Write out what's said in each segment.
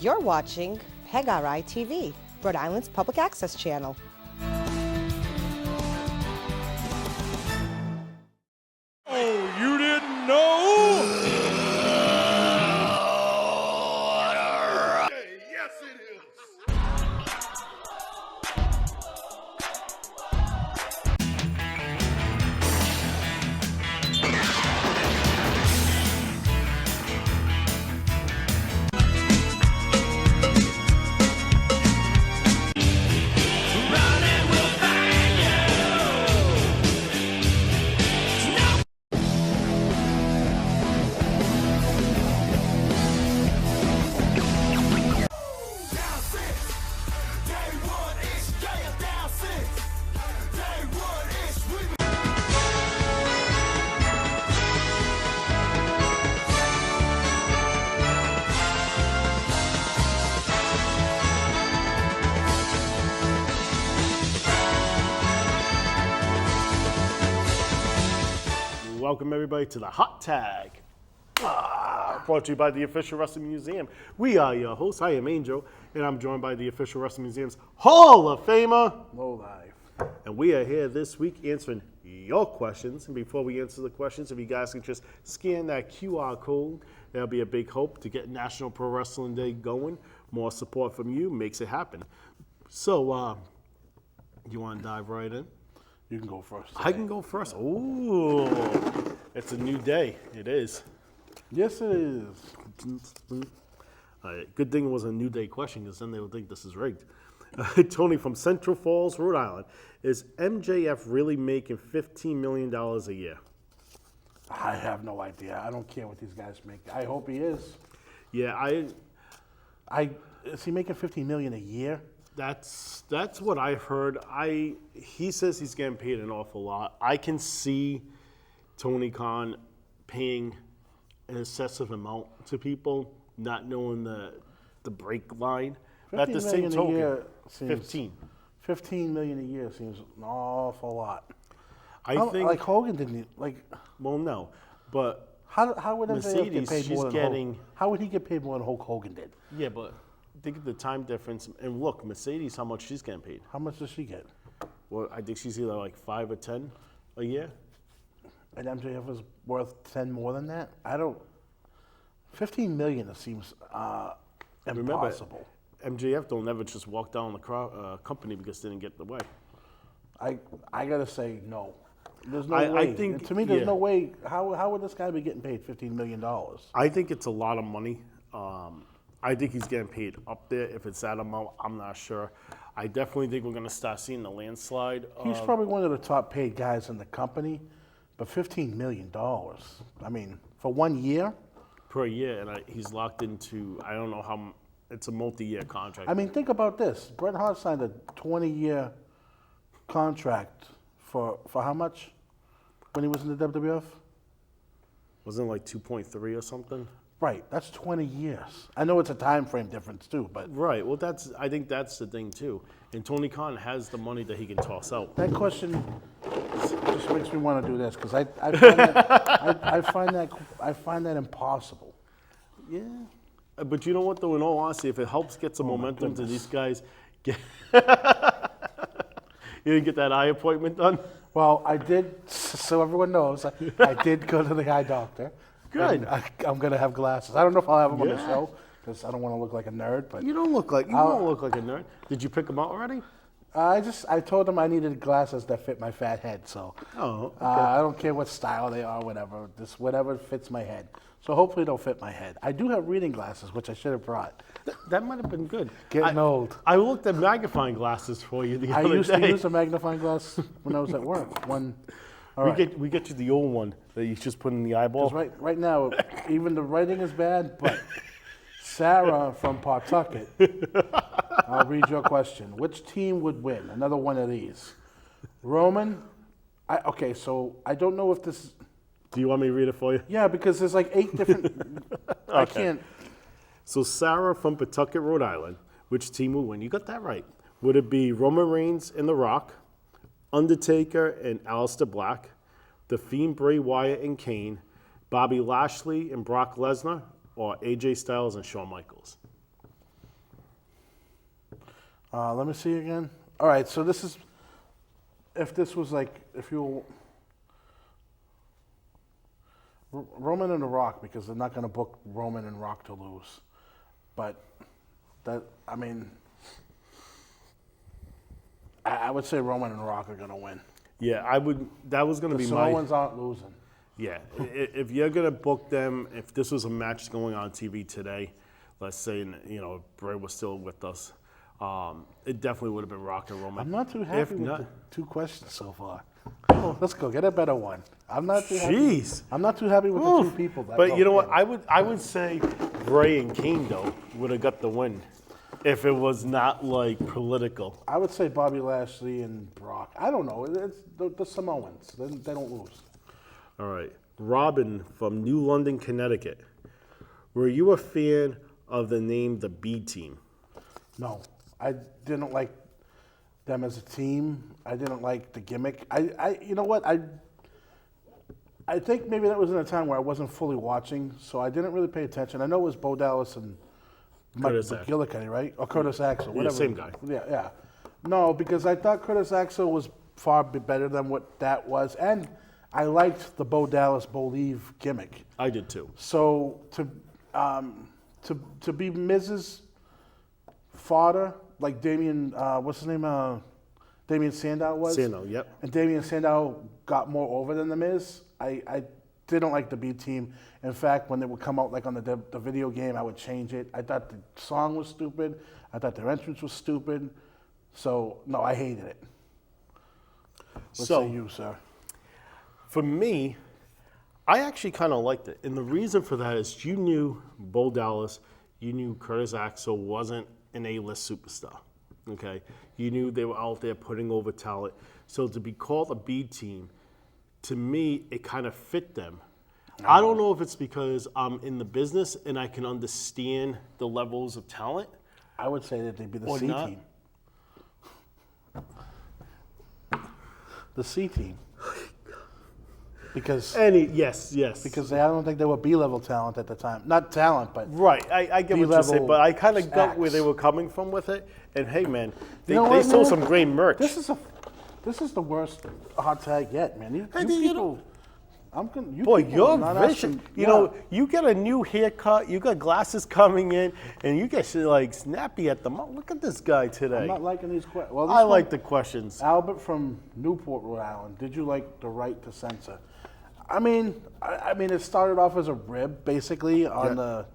You're watching PEGRI TV, Rhode Island's public access channel. Oh, you didn't know? Yes, it is. Welcome everybody to the Hot Tag, brought to you by the Official Wrestling Museum. We are your hosts. I am Angel, and I'm joined by the Official Wrestling Museum's Hall of Famer, Low Life. and we are here this week answering your questions. And before we answer the questions, if you guys can just scan that QR code, that'll be a big hope to get National Pro Wrestling Day going. More support from you makes it happen. So, you want to dive right in? You can go first. I can go first. Ooh, it's a new day. It is. Yes, it is. Good thing it was a new day question, because then they would think this is rigged. Tony from Central Falls, Rhode Island. Is MJF really making $15 million a year? I have no idea. I don't care what these guys make. I hope he is. Yeah, Is he making $15 million a year? that's what I've heard. He says he's getting paid an awful lot. I can see Tony Khan paying an excessive amount to people, not knowing the break line. But at the same $15 million a token, year seems- 15. $15 million a year seems an awful lot. I think. like Hogan didn't like. Well, no, but How would MJF Mercedes, get paid she's more than getting- Hulk? How would he get paid more than Hulk Hogan did? yeah, but think of the time difference. And look, Mercedes, how much she's getting paid? How much does she get? Well, I think she's either like 5 or 10 a year. And MJF is worth 10 more than that? I don't. 15 million seems impossible. MJF don't never just walk down the company because they didn't get the way. I gotta say no. There's no I way. think- To me, there's yeah. no way. How would this guy be getting paid $15 million? I think it's a lot of money. I think he's getting paid up there. If it's that amount, I'm not sure. I definitely think we're going to start seeing the landslide. He's probably one of the top paid guys in the company, but $15 million. I mean, for 1 year. Per year, and he's locked into, I don't know how, it's a multi-year contract. I mean, think about this. Bret Hart signed a 20-year contract for how much when he was in the WWF? Wasn't it like 2.3 or something? Right, that's 20 years. I know it's a time frame difference too, but Right. Well, I think that's the thing too. And Tony Khan has the money that he can toss out. that question just makes me want to do this because I find that, I find that impossible. Yeah. But you know what, though? In all honesty, if it helps get some momentum to these guys, get you didn't get that eye appointment done. Well, I did, so everyone knows, I did go to the eye doctor. Good. And I'm going to have glasses. I don't know if I'll have them on the Yeah. show because I don't want to look like a nerd, but You don't look like a nerd. Did you pick them out already? I told them I needed glasses that fit my fat head, so Oh, okay. I don't care what style they are, whatever, just whatever fits my head. So hopefully they'll fit my head. I do have reading glasses, which I should have brought. That might have been good. Getting old. I looked at magnifying glasses for you the I other used day. to use a magnifying glass when I was at work. All right. We get you the old one that you just put in the eyeball. 'Cause right now, even the writing is bad, but Sarah from Pawtucket, I'll read your question. Which team would win? Another one of these. Roman, okay, so I don't know if this, Do you want me to read it for you? yeah, because there's like 8 different, I Okay. can't, So Sarah from Pawtucket, Rhode Island, which team would win? You got that right. Would it be Roman Reigns and The Rock, Undertaker and Aleister Black, The Fiend Bray Wyatt and Kane, Bobby Lashley and Brock Lesnar, or AJ Styles and Shawn Michaels? Let me see again. All right, so this is, if this was like, if you, Roman and The Rock, because they're not going to book Roman and Rock to lose. But that, I mean, I would say Roman and Rock are going to win. Yeah, I would. That was going to The be my. Samoans aren't losing. Yeah, if you're gonna book them, if this was a match going on TV today, let's say Bray was still with us, it definitely would have been Rock and Roman. I'm not too happy If with not- the 2 questions so far. Let's go get a better one. I'm not too happy. Jeez. I'm not too happy with the 2 people. That But both you know what? did. I would say Bray and Kane though would have got the win, if it was not like political. I would say Bobby Lashley and Brock. I don't know. It's the Samoans. They don't lose. All right, Robin from New London, Connecticut. Were you a fan of the name the B Team? No, I didn't like them as a team. I didn't like the gimmick. You know what? I think maybe that was in a time where I wasn't fully watching, so I didn't really pay attention. I know it was Bo Dallas and Mike Curtis Axel. McGillicuddy, right? Or Curtis Axel, whatever. same guy. Yeah. No, because I thought Curtis Axel was far better than what that was, and I liked the Bo Dallas, Bo Leave gimmick. I did too. So to be Mrs. Fodder, like Damien, what's his name? Damien Sandow was. Sandow, yep. And Damien Sandow got more over than the Miz. I didn't like the B Team. In fact, when they would come out like on the video game, I would change it. I thought the song was stupid. I thought their entrance was stupid. So no, I hated it. What say you, sir? For me, I actually kind of liked it. And the reason for that is you knew Bo Dallas, you knew Curtis Axel wasn't an A-list superstar. Okay? You knew they were out there putting over talent. So to be called a B Team, to me, it kind of fit them. I don't know if it's because I'm in the business and I can understand the levels of talent. I would say that they'd be the Or C not. Team. The C Team. Because Yes. because I don't think they were B-level talent at the time. Not talent, but Right, I get what you're saying, B-level but I kind of got where acts. they were coming from with it. And hey, man, they, You know they what, sold man? some great merch. This is the worst hot tag yet, man. You Hey, you people, I'm gonna. You Boy, people you're are not vicious. asking- You yeah. know, you get a new haircut, you got glasses coming in, and you get like snappy at the mouth. Look at this guy today. I'm not liking these questions. Well, I like the questions. Albert from Newport, Rhode Island. Did you like the right to censor? I mean, it started off as a rib, basically, on Yeah. the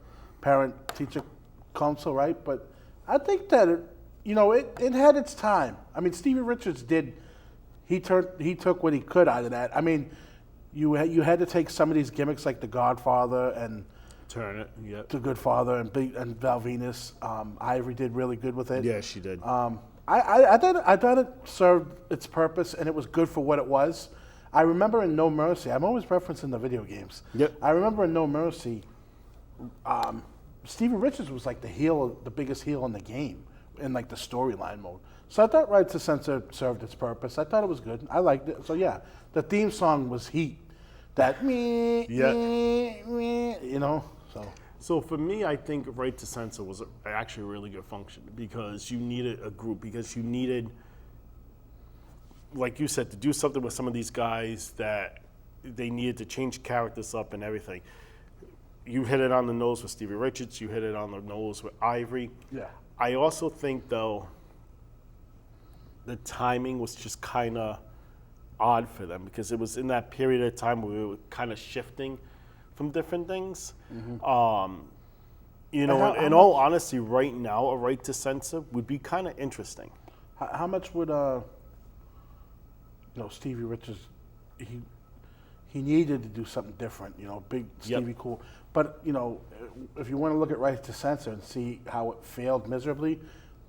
parent-teacher council, right? But I think that it had its time. I mean, Stevie Richards did. He took what he could out of that. I mean, you had to take some of these gimmicks like the Godfather and Turn it, yeah. the Good Father and Val Venus. Ivory did really good with it. Yeah, she did. I thought it served its purpose and it was good for what it was. I remember in No Mercy, I'm always referencing the video games. Yep. I remember in No Mercy, Stevie Richards was like the biggest heel in the game in like the storyline mode. So I thought Right to Censor served its purpose. I thought it was good. I liked it. So yeah, the theme song was heat. That me, Yeah. me, so. So for me, I think Right to Censor was actually a really good function because you needed a group, because you needed, like you said, to do something with some of these guys that they needed to change characters up and everything. You hit it on the nose with Stevie Richards. You hit it on the nose with Ivory. Yeah. I also think, though, the timing was just kind of odd for them because it was in that period of time where we were kind of shifting from different things. You know, How- in how all honesty, right now, a Right to Censor would be kind of interesting. How much would Stevie Richards? He needed to do something different. Big Yep. Stevie Cool. But if you want to look at Right to Censor and see how it failed miserably,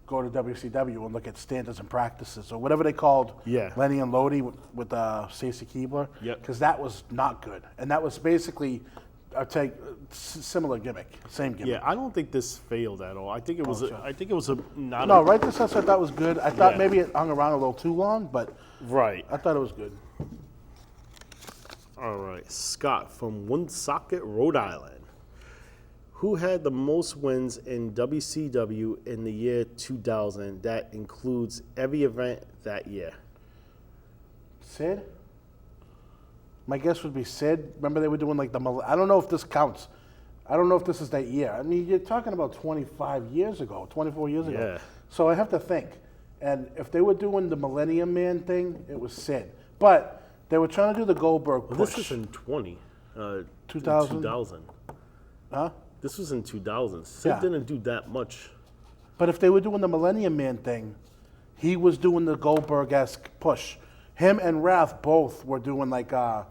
go to WCW and look at standards and practices or whatever they called Yeah. Lenny and Lodi with Stacy Keibler. Yep. Because that was not good, and that was basically similar gimmick, same gimmick. Yeah, I don't think this failed at all. I think it was. sure. I think it was a not. No, a, Right to Censor I thought was good. I thought Yeah. maybe it hung around a little too long, but Right. I thought it was good. All right, Scott from Woonsocket, Rhode Island. Who had the most wins in WCW in the year 2000? That includes every event that year. Sid? My guess would be Sid. Remember they were doing like I don't know if this counts. I don't know if this is that year. I mean, you're talking about 25 years ago, 24 years ago. Yeah. So I have to think. And if they were doing the Millennium Man thing, it was Sid. But they were trying to do the Goldberg push. Well, this was in 2000? 2000. Huh? This was in 2000. Sid Yeah. didn't do that much. But if they were doing the Millennium Man thing, he was doing the Goldberg-esque push. Him and Wrath both were doing like a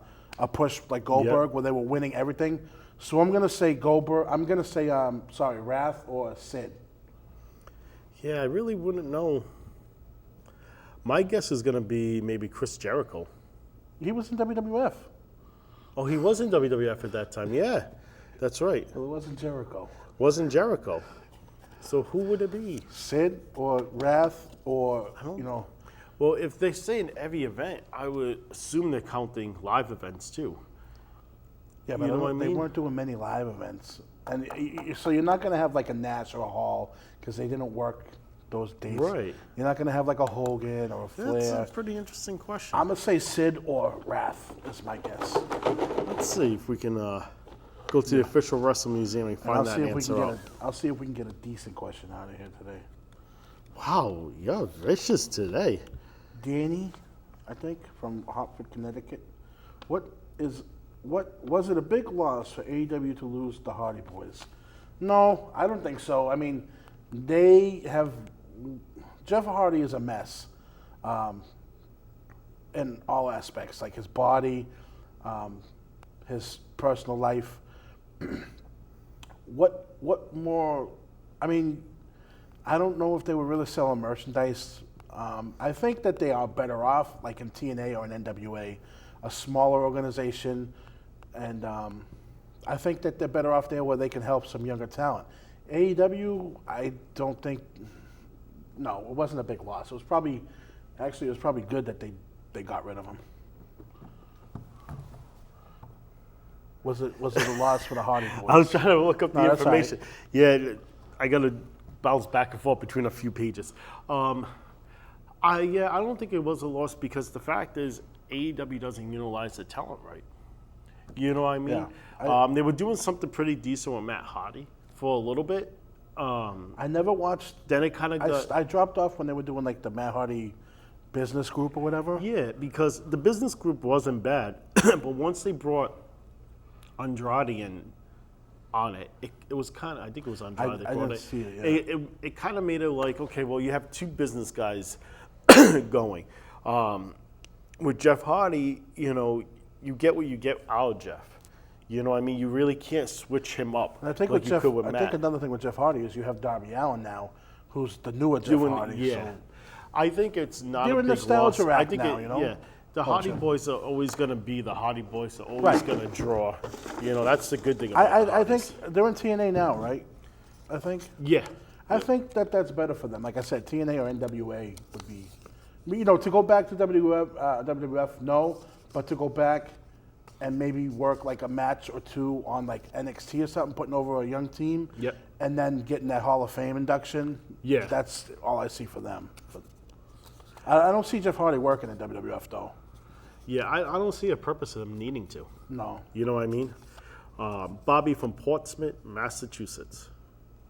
push like Goldberg where they were winning everything. So I'm going to say Goldberg. I'm going to say, Wrath or Sid. Yeah, I really wouldn't know. My guess is going to be maybe Chris Jericho. He was in WWF. Oh, he was in WWF at that time. Yeah, that's right. Well, it wasn't Jericho. Wasn't Jericho. So who would it be? Sid or Wrath or, Well, if they say in every event, I would assume they're counting live events too. Yeah, but You know what I they mean? weren't doing many live events. And so you're not going to have like a Nash or a Hall because they didn't work those dates. Right. You're not going to have like a Hogan or a That's Flair. a pretty interesting question. I'm going to say Sid or Wrath is my guess. Let's see if we can go to the official Wrestling Museum and And find that answer out. I'll see if we can get a decent question out of here today. Wow, you're vicious today. Danny, I think, from Hartford, Connecticut. What was it a big loss for AEW to lose the Hardy Boys? No, I don't think so. I mean, Jeff Hardy is a mess in all aspects, like his body, his personal life. What more? I mean, I don't know if they were really selling merchandise. I think that they are better off, like in TNA or in NWA, a smaller organization, and I think that they're better off there where they can help some younger talent. AEW, I don't think. No, it wasn't a big loss. It was probably good that they got rid of him. Was it a loss for the Hardy Boys? I was trying to look up the No, that's all right. information. Yeah, I got to bounce back and forth between a few pages. I don't think it was a loss because the fact is AEW doesn't utilize the talent right. You know what I mean? Yeah. They were doing something pretty decent with Matt Hardy for a little bit. I never watched. Then it kind of got... I dropped off when they were doing like the Matt Hardy business group or whatever. Yeah, because the business group wasn't bad, but once they brought Andrade in on it, it was kind of, I think it was Andrade that I brought didn't it. see it, yeah. It kind of made it like, okay, well, you have two business guys going. With Jeff Hardy, you get what you get out of Jeff. You know what I mean? You really can't switch him up And I think like with you Jeff, could with I Matt. think another thing with Jeff Hardy is you have Darby Allin now, who's the newer Jeff Doing- Hardy. yeah. So I think it's not They're a in big nostalgia loss. I act think now, Yeah, the Hardy Gotcha. Boys are always going to be the Hardy Boys. Are always Right. going to draw. That's the good thing about the I think Hardys. they're in TNA now, right? I think. Yeah. I think that's better for them. Like I said, TNA or NWA would be, to go back to WWF, no, but to go back and maybe work like a match or two on like NXT or something, putting over a young team, Yep. and then getting that Hall of Fame induction. Yeah. That's all I see for them. I don't see Jeff Hardy working in WWF though. Yeah, I don't see a purpose of them needing to. No. You know what I mean? Bobby from Portsmouth, Massachusetts.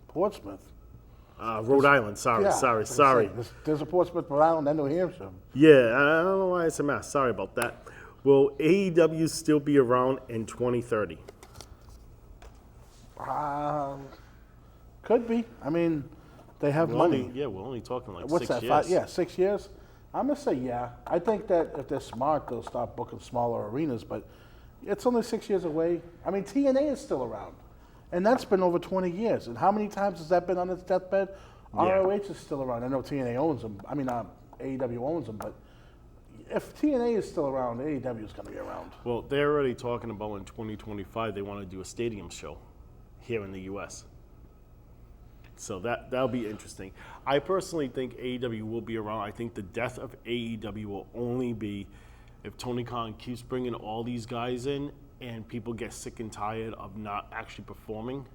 Portsmouth. Rhode Island, sorry. That's what I'm Sorry. saying. There's a Portsmouth, Rhode Island, and New Hampshire. Yeah, I don't know why it's a mess. Sorry about that. Will AEW still be around in 2030? Could be. I mean, they have money. We're only talking like What's 6 that? years. 6 years. I'm gonna say yeah. I think that if they're smart, they'll start booking smaller arenas. But it's only 6 years away. I mean, TNA is still around, and that's been over 20 years. And how many times has that been on its deathbed? ROH is still around. I know TNA owns them. I mean, AEW owns them. But if TNA is still around, AEW is gonna be around. Well, they're already talking about in 2025 they want to do a stadium show here in the U.S. So that'll be interesting. I personally think AEW will be around. I think the death of AEW will only be if Tony Khan keeps bringing all these guys in and people get sick and tired of not actually performing.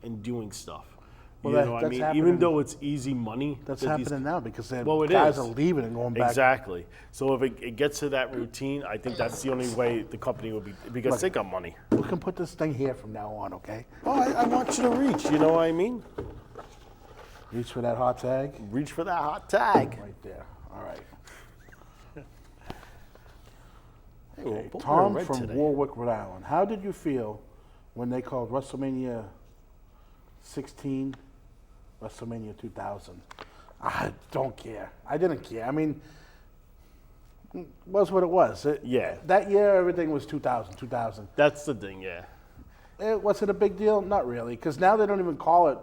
and doing stuff. Well, You that- know what I that's mean? happening- Even though it's easy money. That's that these- happening now because the Well, it guys is. are leaving and going back. Exactly. So if it gets to that routine, I think that's the only way the company will be, because they got money. We can put this thing here from now on, okay? Oh, I want you to reach, you know what I mean? Reach for that hot tag. Reach for that hot tag. Right there. All right. Hey, we're Okay, both Tom wearing red from today. Warwick, Rhode Island. How did you feel when they called WrestleMania 16 WrestleMania 2000? I don't care. I didn't care. I mean, it was what it was. Yeah. That year, everything was 2000. That's the thing, yeah. Was it a big deal? Not really, because now they don't even call it.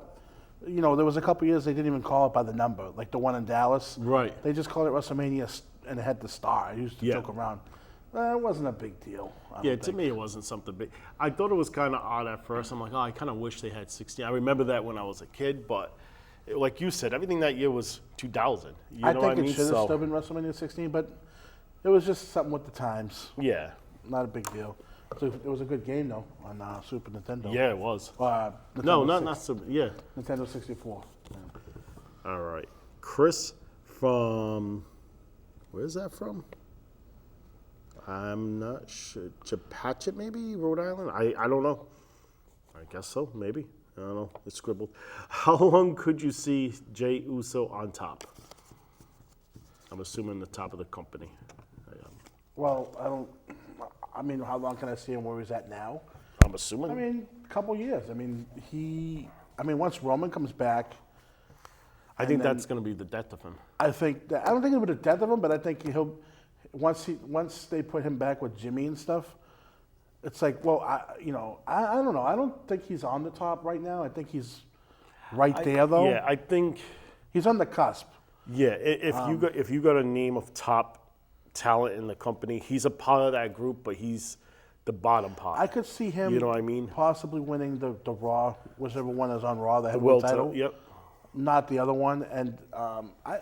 You know, there was a couple years they didn't even call it by the number, like the one in Dallas. Right. They just called it WrestleMania and it had the star. I used to Yeah. joke around. It wasn't a big deal. I Yeah, don't to think. me it wasn't something big. I thought it was kind of odd at first. I'm like, oh, I kind of wish they had 16. I remember that when I was a kid, but like you said, everything that year was 2000. You know I what think I mean? it should have So, still been WrestleMania 16, but it was just something with the times. yeah. Not a big deal. So it was a good game though on Super Nintendo. Yeah, it was. Nintendo No, yeah. Nintendo 64. Yeah. All right. Chris from, where's that from? I'm not sure. Chepachet, maybe? Rhode Island? I don't know. I guess so, maybe. I don't know. It's scribbled. How long could you see Jay Uso on top? I'm assuming the top of the company. Well, I mean, how long can I see him where he's at now? I'm assuming. I mean, a couple years. I mean, once Roman comes back, I think then- that's going to be the death of him. I don't think it'll be the death of him, but I think once they put him back with Jimmy and stuff, it's like, well, I don't know. I don't think he's on the top right now. I think he's right there though. Yeah, I think. He's on the cusp. Yeah, if you got a name of top talent in the company, he's a part of that group, but he's the bottom part. I could see him. You know what I mean? Possibly winning the Raw, whichever one is on Raw, the The heavyweight world title. title. Yep. Not the other one, and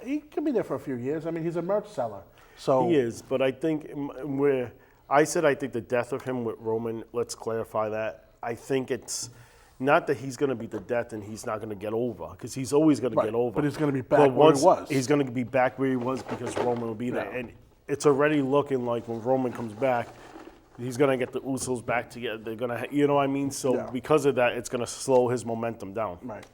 he could be there for a few years. I mean, he's a merch seller, so He is, but I think where I think the death of him with Roman. Let's clarify that. I think it's not that he's going to be the death and he's not going to get over, because he's always going to Right, get over. but he's gonna be back But where he once was. He's going to be back where he was because Roman will be there, Yeah. and it's already looking like when Roman comes back, he's going to get the Usos back together. They're going to, you know what I mean? So Yeah. because of that, it's going to slow his momentum down. right.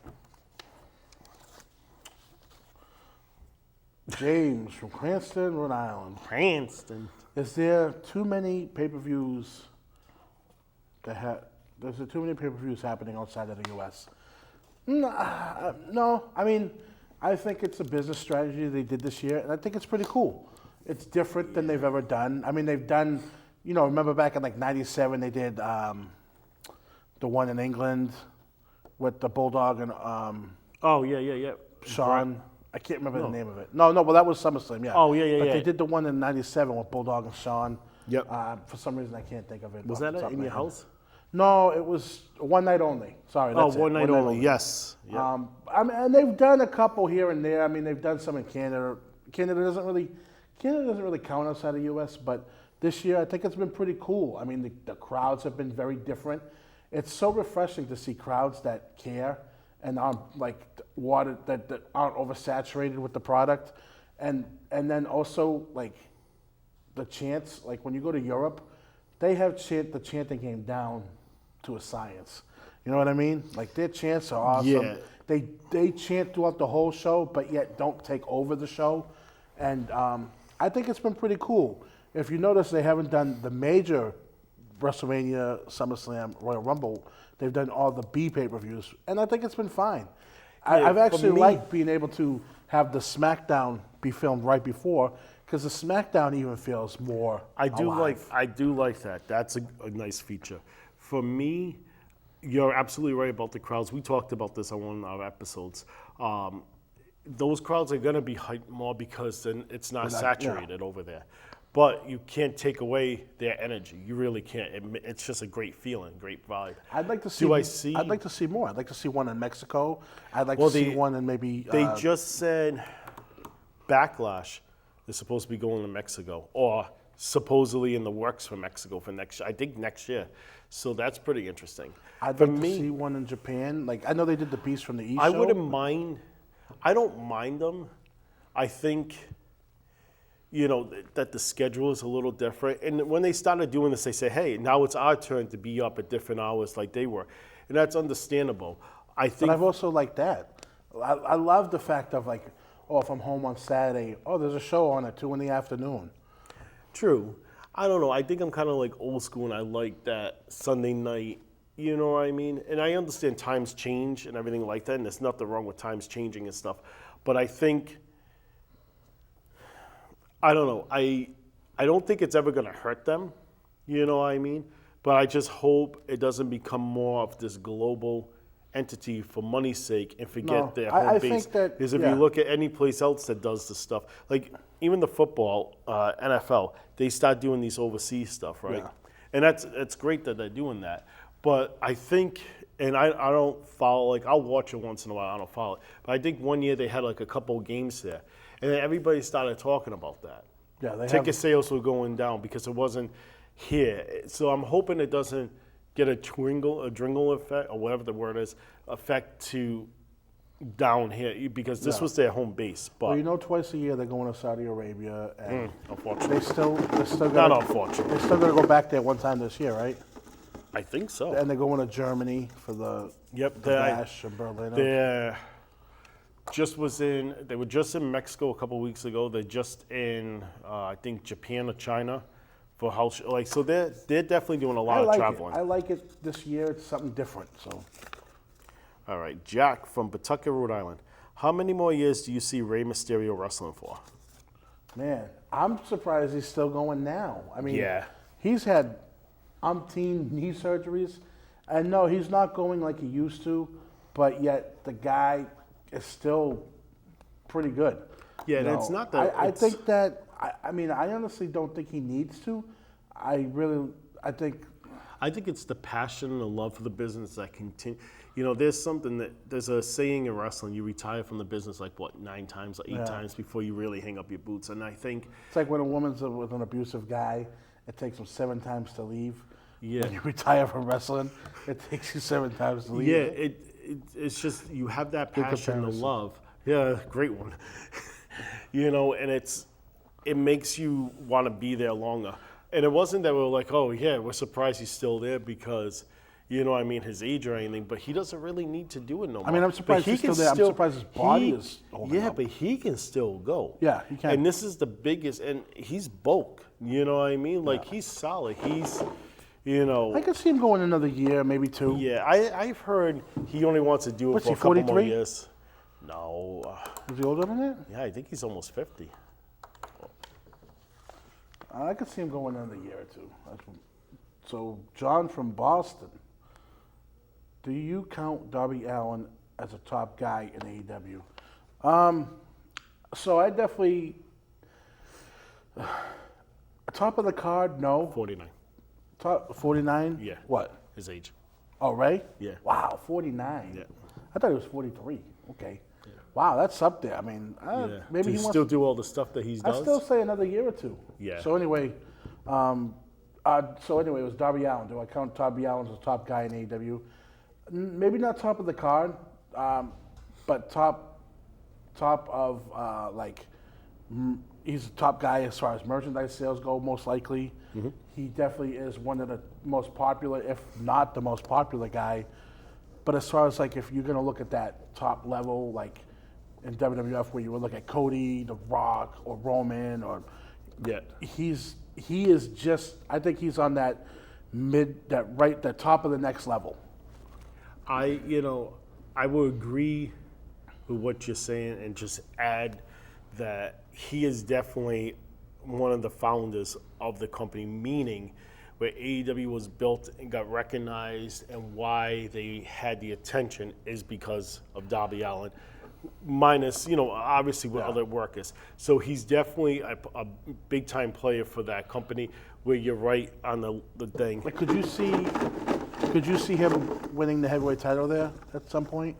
James from Cranston, Rhode Island. Cranston. Is there too many pay-per-views There's too many pay-per-views happening outside of the U.S.? No. I mean, I think it's a business strategy they did this year, and I think it's pretty cool. It's different than they've ever done. I mean, they've done, remember back in like '97 they did the one in England with the Bulldog and Oh, yeah. Sean. I can't remember the name of it. No, well, that was SummerSlam, yeah. Oh, yeah. But they did the one in '97 with Bulldog and Sean. Yep. For some reason, I can't think of it. Was off that the it top in of your my head. house? No, it was one night only. Sorry, that's it. One night only. Yes. Yep. I mean, and they've done a couple here and there. I mean, they've done some in Canada. Canada doesn't really count outside the U.S., but this year I think it's been pretty cool. I mean, the crowds have been very different. It's so refreshing to see crowds that care and aren't like water that aren't oversaturated with the product, and then also like the chants. Like when you go to Europe, they have the chanting game down to a science. You know what I mean? Like their chants are awesome. Yeah. They chant throughout the whole show, but yet don't take over the show. And I think it's been pretty cool. If you notice, they haven't done the major WrestleMania, SummerSlam, Royal Rumble. They've done all the B pay-per-views, and I think it's been fine. Yeah, I've for actually me- liked being able to have the SmackDown be filmed right before, because the SmackDown even feels more I do alive. like that. That's a nice feature. For me, you're absolutely right about the crowds. We talked about this on one of our episodes. Those crowds are going to be hyped more because then it's not saturated over there. But you can't take away their energy. You really can't. It's just a great feeling, great vibe. I'd like to see. I'd like to see more. I'd like to see one in Mexico. I'd like to see one in maybe. They just said Backlash is supposed to be going to Mexico, or supposedly in the works for Mexico for next year. I think next year. So that's pretty interesting. I'd For like me, to see one in Japan. Like I know they did the Beast from the East I show. wouldn't mind. I don't mind them. I think, that the schedule is a little different. And when they started doing this, they say, hey, now it's our turn to be up at different hours like they were. And that's understandable. I But think, I've also liked that. I love the fact of like, oh, if I'm home on Saturday, oh, there's a show on at 2 PM. true. I don't know. I think I'm kind of like old school and I like that Sunday night. You know what I mean? And I understand times change and everything like that. And there's nothing wrong with times changing and stuff. But I think, I don't know. I don't think it's ever going to hurt them. You know what I mean? But I just hope it doesn't become more of this global entity for money's sake and forget No, their I home think base. that- Because if yeah. you look at any place else that does this stuff, like even the football, NFL, they start doing these overseas stuff, right? Yeah. And that's great that they're doing that. But I think, and I don't follow, like I'll watch it once in a while, I don't follow it. But I think one year they had like a couple of games there. And then everybody started talking about that. Yeah, they Ticket have. sales were going down because it wasn't here. So I'm hoping it doesn't get a dringle effect, or whatever the word is, effect to down here because this Yeah. was their home base. But Well, you know, twice a year they're going to Saudi Arabia, and unfortunately, they're still not gonna, unfortunately. they're still going to go back there one time this year, right? I think so. And they're going to Germany for the Yep, the Bash in Berlin. They were just in Mexico a couple weeks ago. They're just in, I think, Japan or China for house. Like, so they're definitely doing a lot I of like traveling. it. I like it this year. It's something different. So All right, Jack from Pawtucket, Rhode Island. How many more years do you see Rey Mysterio wrestling for? man, I'm surprised he's still going now. I mean, Yeah. he's had umpteen knee surgeries, and no, he's not going like he used to, but yet the guy is still pretty good. Yeah, and You it's know, not that. I it's- think that. I mean, I honestly don't think he needs to. I think. I think it's the passion and the love for the business that continue. There's a saying in wrestling: you retire from the business like what 9 times or 8 times before you really hang up your boots. And I think, It's like when a woman's with an abusive guy, it takes him 7 times to leave. Yeah. When you retire from wrestling, it takes you 7 times to leave. yeah, it's just you have that Good passion and comparison. love. Yeah, great one. And it makes you want to be there longer. And it wasn't that we were like, oh yeah, we're surprised he's still there because, his age or anything. But he doesn't really need to do it no more. I mean, I'm surprised But he he's can still there. I'm surprised his body is holding Yeah, up. but he can still go. Yeah, he can. And this is the biggest, and he's bulk. You know what I mean? Like he's solid. He's, I could see him going another year, maybe 2. yeah. I've heard he only wants to do it What's for he, a couple more 43? years. No. Is he older than that? Yeah, I think he's almost 50. I could see him going another year or 2. So, John from Boston, do you count Darby Allin as a top guy in AEW? So I definitely top of the card. No, 49. top 49. Yeah. What? His age. Oh, Ray? Yeah. Wow, 49. Yeah. I thought he was 43. Okay. Wow, that's up there. I mean, Yeah. maybe Do he you wants. still do all the stuff that he I does? still say another year or 2. Yeah. So anyway, it was Darby Allin. Do I count Darby Allin as a top guy in AEW? Maybe not top of the card, but top of he's a top guy as far as merchandise sales go. Most likely, he definitely is one of the most popular, if not the most popular guy. But as far as like if you're gonna look at that top level, like in WWF, where you would look at Cody, The Rock, or Roman, or Yeah. he is just. I think he's on that the top of the next level. I will agree with what you're saying and just add that he is definitely one of the founders of the company, meaning where AEW was built and got recognized and why they had the attention is because of Darby Allin, minus, obviously with other workers. So he's definitely a big time player for that company where you're right on the thing. Like, could you see him winning the heavyweight title there at some point?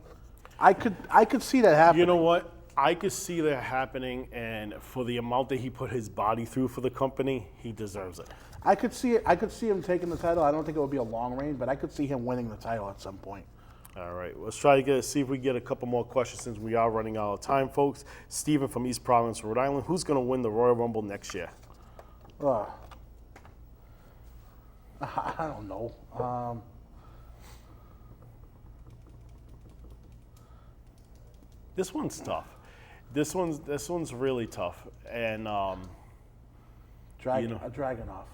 I could see that happening. You know what? I could see that happening, and for the amount that he put his body through for the company, he deserves it. I could see it. I could see him taking the title. I don't think it would be a long reign, but I could see him winning the title at some point. All right, let's try to see if we get a couple more questions since we are running out of time, folks. Steven from East Providence, Rhode Island. Who's going to win the Royal Rumble next year? I don't know. This one's tough. This one's really tough, and Dragunov.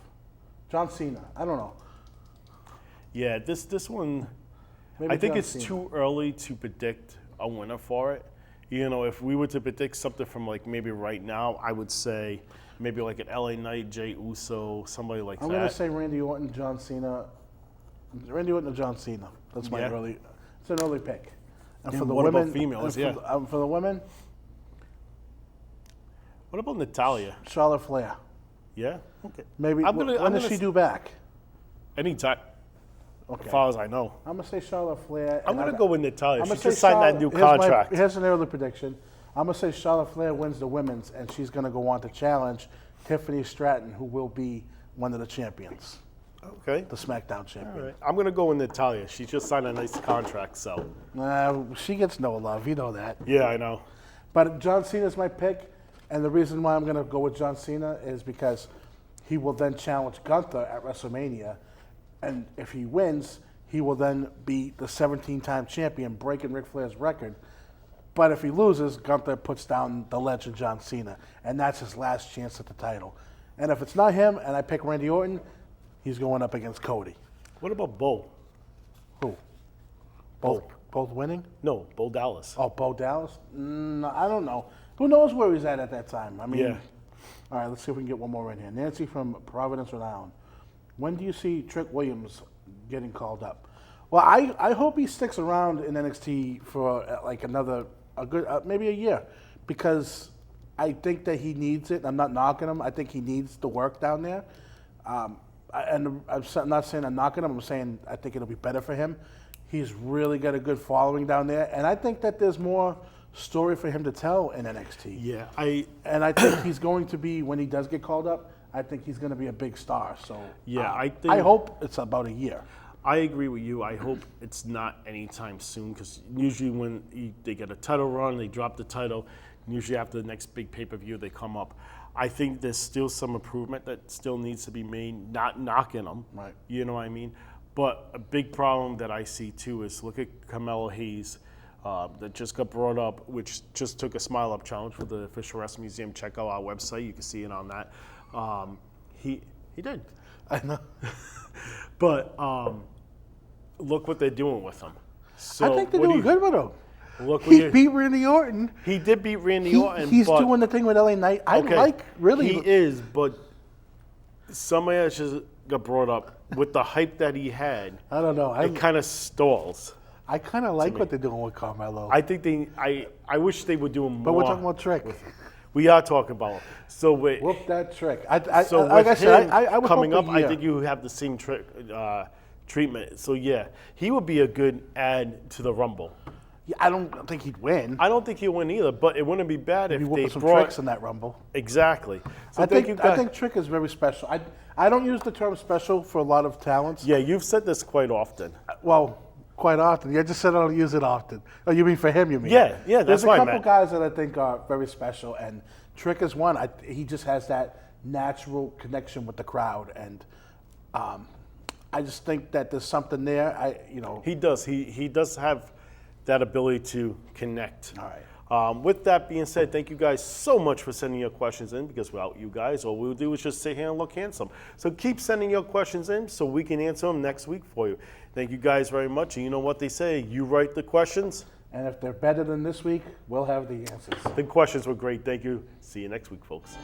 John Cena. I don't know. yeah, this one. Maybe I think John it's Cena. too early to predict a winner for it. You know, if we were to predict something from like maybe right now, I would say maybe like an LA Knight, Jey Uso, somebody like I'm that. going to say Randy Orton, John Cena. Randy Orton and John Cena. That's my Yeah. early. It's an early pick. And And for the what about women, females? and Yeah. for the women, What about Natalia? Charlotte Flair. Yeah. Okay. Maybe. I'm when gonna does she do back? anytime. Okay. As far as I know, I'm gonna say Charlotte Flair. I'm and gonna go with Natalia. I'm She gonna say just signed that Charlotte- new here's my- contract. Here's an early prediction. I'm gonna say Charlotte Flair wins the women's, and she's gonna go on to challenge Tiffany Stratton, who will be one of the champions, Okay. the SmackDown All champion. right. I'm gonna go with Natalia. She just signed a nice contract, so She gets no love, you know that. yeah, I know. But John Cena's my pick, and the reason why I'm going to go with John Cena is because he will then challenge Gunther at WrestleMania, and if he wins, he will then be the 17-time champion, breaking Ric Flair's record. But if he loses, Gunther puts down the legend John Cena, and that's his last chance at the title. And if it's not him, and I pick Randy Orton, he's going up against Cody. What about Bo? Who? Both winning? No, Bo Dallas. Oh, Bo Dallas? No, I don't know. Who knows where he's at that time? I mean, Yeah. All right, let's see if we can get one more in here. Nancy from Providence, Rhode Island. When do you see Trick Williams getting called up? Well, I hope he sticks around in NXT for like a good maybe a year, because I think that he needs it. I'm not knocking him. I think he needs the work down there. And I'm not saying I'm knocking him. I'm saying I think it'll be better for him. He's really got a good following down there, and I think that there's more story for him to tell in NXT. Yeah, And I think he's going to be, when he does get called up, I think he's going to be a big star. So Yeah, I I think- hope it's about a year. I agree with you. I hope it's not anytime soon, because usually when they get a title run, they drop the title. And usually after the next big pay-per-view, they come up. I think there's still some improvement that still needs to be made, not knocking them. Right. You know what I mean? But a big problem that I see too is look at Carmelo Hayes that just got brought up, which just took a Smile Up challenge with the Official Wrestling Museum. Check out our website. You can see it on that. He did. I know. But look what they're doing with him. So I think they're what do doing good with him. Look what He you- beat Randy Orton. He did beat Randy Orton. He's but, doing the thing with LA Knight. I okay, like, really. He is, but somebody else just got brought up with the hype that he had. I don't know. It kind of stalls. I kind of like me. what they're doing with Carmelo. I think I wish they would do him more. But we're talking about Trick. We are talking about him. So with, Whoop that Trick. so like I with said, him I would coming hope up, a year. I think you have the same treatment. So yeah, he would be a good add to the Rumble. Yeah, I don't think he'd win. I don't think he'll win either, but it wouldn't be bad if He'd they whoop some brought tricks in that Rumble. exactly. So I thank you think guys. Trick is very special. I don't use the term special for a lot of talents. Yeah, you've said this quite often. Well, quite often. You just said I don't use it often. Oh, you mean for him? You mean? Yeah, that's There's a what I couple meant. guys that I think are very special, and Trick is one. He just has that natural connection with the crowd, and I just think that there's something there. He does. He does have that ability to connect. All right. With that being said, thank you guys so much for sending your questions in, because without you guys, all we'll do is just sit here and look handsome. So keep sending your questions in so we can answer them next week for you. Thank you guys very much. And you know what they say, you write the questions. And if they're better than this week, we'll have the answers. The questions were great. Thank you. See you next week, folks.